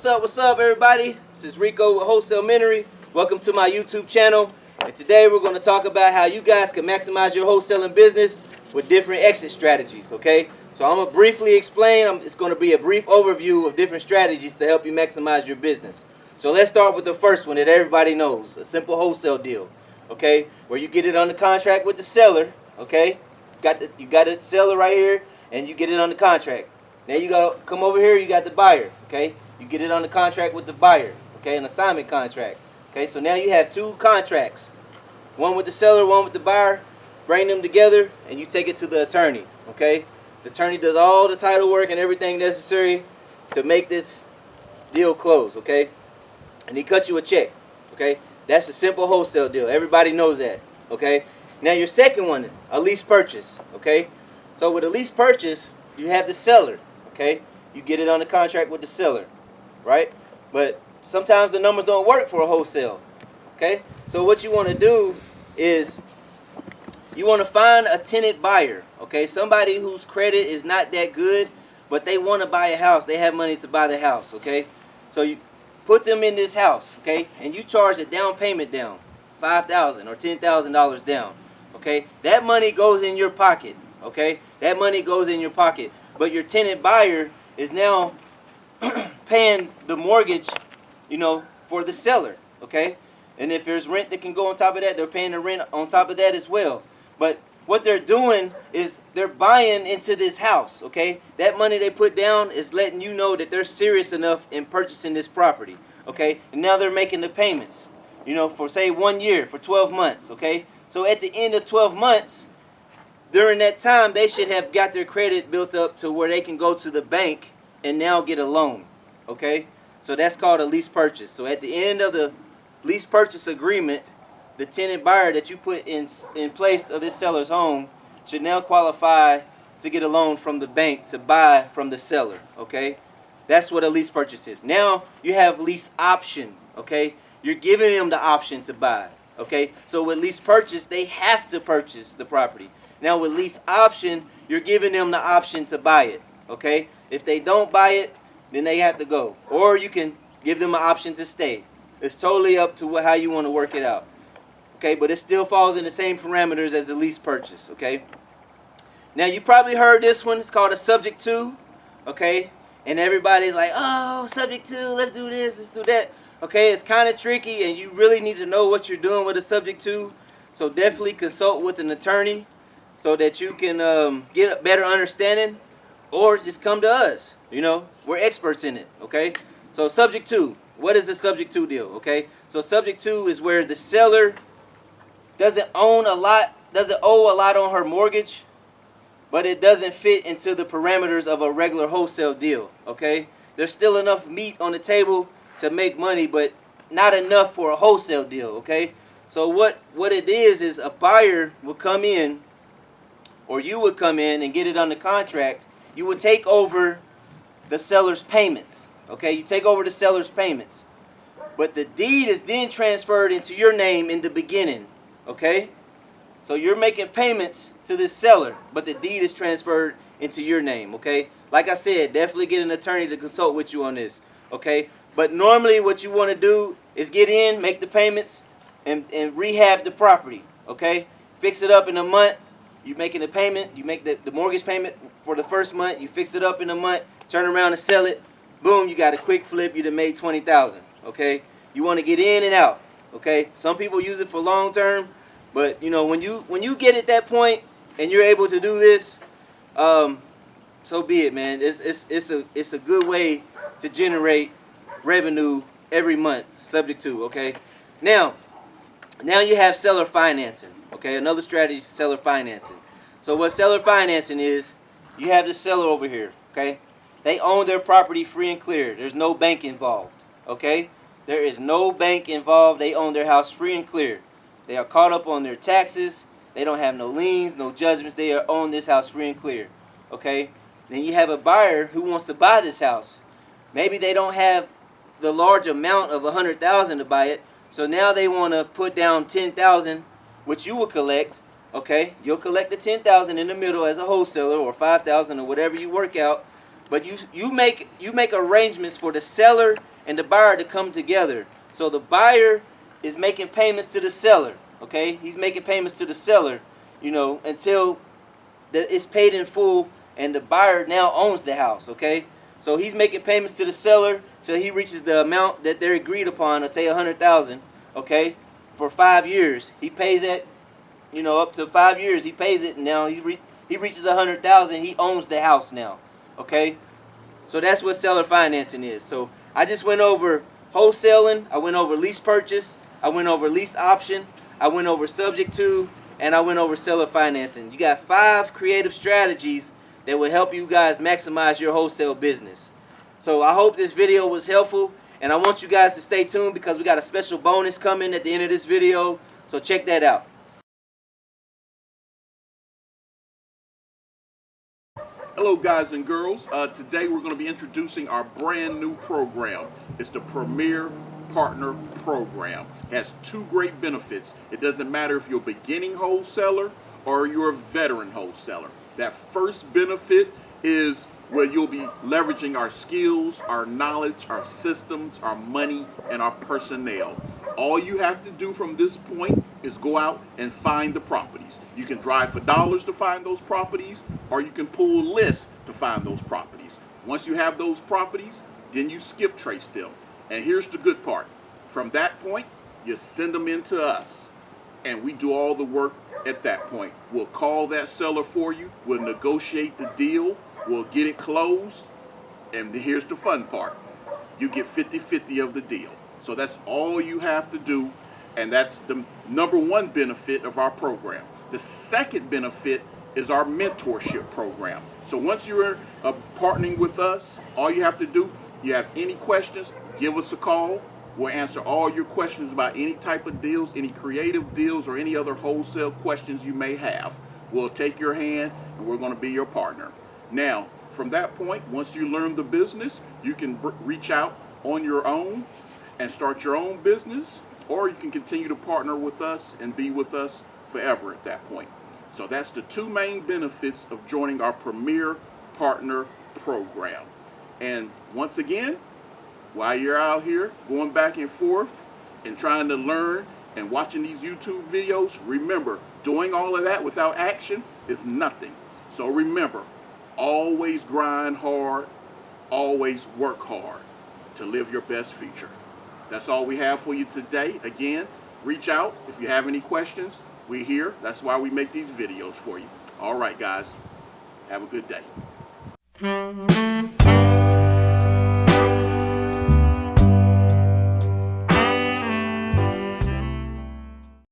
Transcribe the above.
What's up, everybody? This is Rico with Wholesale. Welcome to my YouTube channel. And today we're going to talk about how you guys can maximize your wholesaling business with different exit strategies, okay? So I'm going to briefly explain. It's going to be a brief overview of different strategies to help you maximize your business. So let's start with the first one that everybody knows, a simple wholesale deal, okay? Where you get it under contract with the seller, okay? You got the seller right here, and you get it on the contract. Now you got to come over here, you got the buyer, okay? You get it on the contract with the buyer, okay? An assignment contract, okay? So now you have two contracts, one with the seller, one with the buyer. Bring them together, and you take it to the attorney, okay? The attorney does all the title work and everything necessary to make this deal close, okay? And he cuts you a check, okay? That's a simple wholesale deal. Everybody knows that, okay? Now your second one, a lease purchase, okay? So with a lease purchase, you have the seller, okay? You get it on the contract with the seller, right? But sometimes the numbers don't work for a wholesale, okay? So what you want to do is you want to find a tenant buyer, okay? Somebody whose credit is not that good, but they want to buy a house. They have money to buy the house, okay? So you put them in this house, okay? And you charge a down payment down, $5,000 or $10,000 down, okay? That money goes in your pocket, okay? That money goes in your pocket. But your tenant buyer is now paying the mortgage, you know, for the seller, okay? And if there's rent that can go on top of that, they're paying the rent on top of that as well. But what they're doing is they're buying into this house, okay? That money they put down is letting you know that they're serious enough in purchasing this property, okay? And now they're making the payments, you know, for say 1 year, for 12 months, okay? So at the end of 12 months, during that time, they should have got their credit built up to where they can go to the bank and now get a loan, okay? So that's called a lease purchase. So at the end of the lease purchase agreement, the tenant buyer that you put in place of this seller's home should now qualify to get a loan from the bank to buy from the seller, okay? That's what a lease purchase is. Now you have lease option, okay? You're giving them the option to buy, okay? So with lease purchase, they have to purchase the property. Now with lease option, you're giving them the option to buy it, okay? If they don't buy it, then they have to go. Or you can give them an option to stay. It's totally up to how you want to work it out. Okay, but it still falls in the same parameters as the lease purchase, okay? Now, you probably heard this one. It's called a subject to, okay? And everybody's like, oh, subject to, let's do this, let's do that. Okay, it's kind of tricky, and you really need to know what you're doing with a subject to. So definitely consult with an attorney so that you can get a better understanding, or just come to us. You know, we're experts in it, okay? So subject to, what is the subject to deal, okay? So subject to is where the seller doesn't owe a lot on her mortgage, but it doesn't fit into the parameters of a regular wholesale deal, okay? There's still enough meat on the table to make money, but not enough for a wholesale deal, okay? So what it is a buyer will come in, or you would come in and get it under contract. You would take over the seller's payments, okay? You take over the seller's payments. But the deed is then transferred into your name in the beginning, okay? So you're making payments to this seller, but the deed is transferred into your name, okay? Like I said, definitely get an attorney to consult with you on this, okay? But normally what you want to do is get in, make the payments, and rehab the property, okay? Fix it up in a month. You're making the payment. You make the mortgage payment for the first month. You fix it up in a month. Turn around and sell it. Boom, you got a quick flip. You done made $20,000, okay? You want to get in and out, okay? Some people use it for long term, but you know, when you get at that point and you're able to do this, so be it, man. It's a good way to generate revenue every month, subject to, okay? Now you have seller financing, okay? Another strategy is seller financing. So what seller financing is, you have the seller over here, okay? They own their property free and clear. There's no bank involved, okay? There is no bank involved. They own their house free and clear. They are caught up on their taxes. They don't have no liens, no judgments. They own this house free and clear, okay? Then you have a buyer who wants to buy this house. Maybe they don't have the large amount of $100,000 to buy it, so now they want to put down $10,000, which you will collect, okay? You'll collect the $10,000 in the middle as a wholesaler, or $5,000, or whatever you work out. But you make arrangements for the seller and the buyer to come together. So the buyer is making payments to the seller, okay? He's making payments to the seller, until it's paid in full, and the buyer now owns the house, okay? So he's making payments to the seller till he reaches the amount that they're agreed upon, say $100,000, okay? For 5 years, he pays that, up to 5 years, he pays it, and now he reaches $100,000. He owns the house now, okay? So that's what seller financing is. So I just went over wholesaling, I went over lease purchase, I went over lease option, I went over subject to, and I went over seller financing. You got 5 creative strategies that will help you guys maximize your wholesale business. So I hope this video was helpful, and I want you guys to stay tuned because we got a special bonus coming at the end of this video. So check that out. Hello guys and girls, today we're going to be introducing our brand new program. It's the Premier Partner Program. It has 2 great benefits. It doesn't matter if you're a beginning wholesaler or you're a veteran wholesaler. That first benefit is where you'll be leveraging our skills, our knowledge, our systems, our money, and our personnel. All you have to do from this point is go out and find the properties. You can drive for dollars to find those properties, or you can pull lists to find those properties. Once you have those properties, then you skip trace them. And here's the good part. From that point, you send them in to us, and we do all the work at that point. We'll call that seller for you. We'll negotiate the deal. We'll get it closed. And here's the fun part. You get 50-50 of the deal. So that's all you have to do, and that's the number 1 benefit of our program. The second benefit is our mentorship program. So once you're partnering with us, all you have to do, you have any questions, give us a call. We'll answer all your questions about any type of deals, any creative deals, or any other wholesale questions you may have. We'll take your hand, and we're going to be your partner. Now, from that point, once you learn the business, you can reach out on your own and start your own business, or you can continue to partner with us and be with us forever at that point. So that's the 2 main benefits of joining our Premier Partner Program. And once again, while you're out here going back and forth and trying to learn and watching these YouTube videos, remember, doing all of that without action is nothing. So remember, always grind hard, always work hard to live your best future. That's all we have for you today. Again, reach out if you have any questions. We're here. That's why we make these videos for you. All right, guys. Have a good day.